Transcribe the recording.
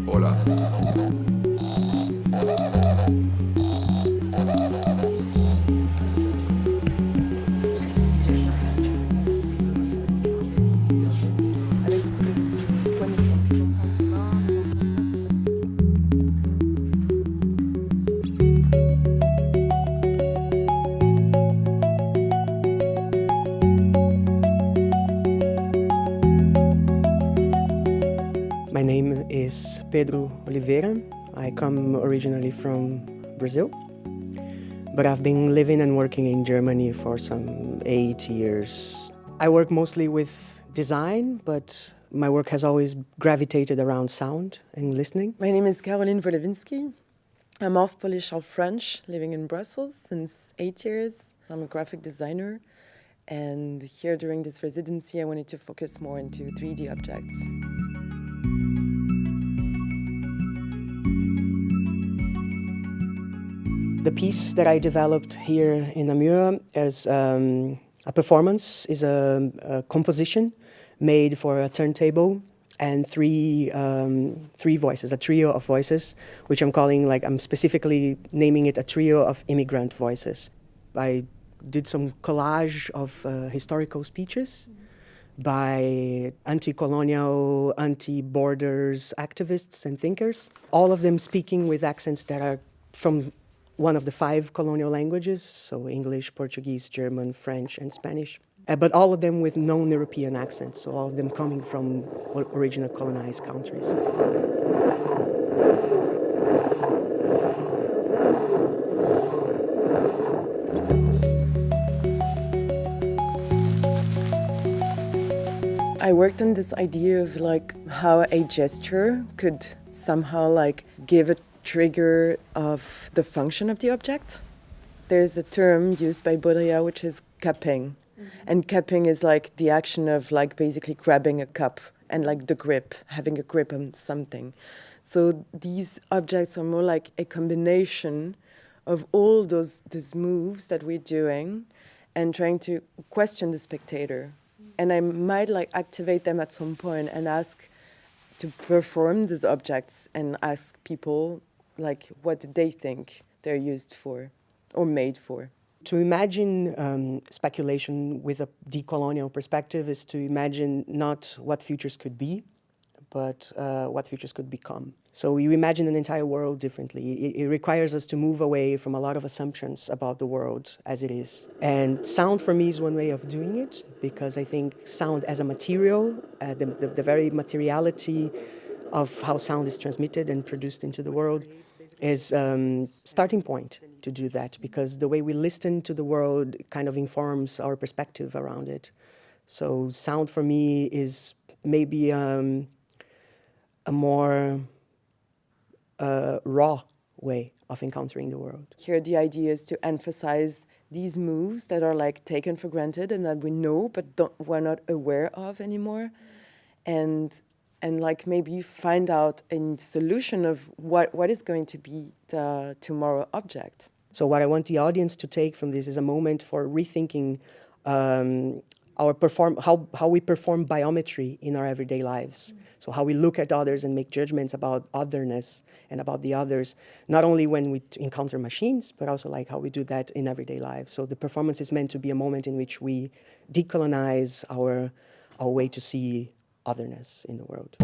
Hola. My name is Pedro Oliveira. I come originally from Brazil, but I've been living and working in Germany for some 8 years. I work mostly with design, but my work has always gravitated around sound and listening. My name is Caroline Wolewinski. I'm half Polish, half French, living in Brussels since 8 years. I'm a graphic designer, and here during this residency I wanted to focus more into 3D objects. The piece that I developed here in Namur as a performance is a composition made for a turntable and three voices, a trio of voices, which I'm specifically naming it a trio of immigrant voices. I did some collage of historical speeches by anti-colonial, anti-borders activists and thinkers, all of them speaking with accents that are from one of the 5 colonial languages, so English, Portuguese, German, French, and Spanish. But all of them with non-European accents, so all of them coming from original colonized countries. I worked on this idea of how a gesture could somehow give a trigger of the function of the object. There's a term used by Baudrillard which is cupping. And cupping is the action of basically grabbing a cup and the grip, having a grip on something. So these objects are more like a combination of all those moves that we're doing and trying to question the spectator. And I might activate them at some point and ask to perform these objects and ask people what do they think they're used for or made for. To imagine speculation with a decolonial perspective is to imagine not what futures could be, but what futures could become. So you imagine an entire world differently. It requires us to move away from a lot of assumptions about the world as it is. And sound for me is one way of doing it, because I think sound as a material, the very materiality of how sound is transmitted and produced into the world is starting point to do that, because the way we listen to the world kind of informs our perspective around it. So sound for me is maybe a more raw way of encountering the world. Here the idea is to emphasize these moves that are taken for granted and that we know but we're not aware of anymore, and maybe find out a solution of what is going to be the tomorrow object. So what I want the audience to take from this is a moment for rethinking how we perform biometry in our everyday lives. So how we look at others and make judgments about otherness and about the others, not only when we encounter machines, but also how we do that in everyday lives. So the performance is meant to be a moment in which we decolonize our way to see otherness in the world.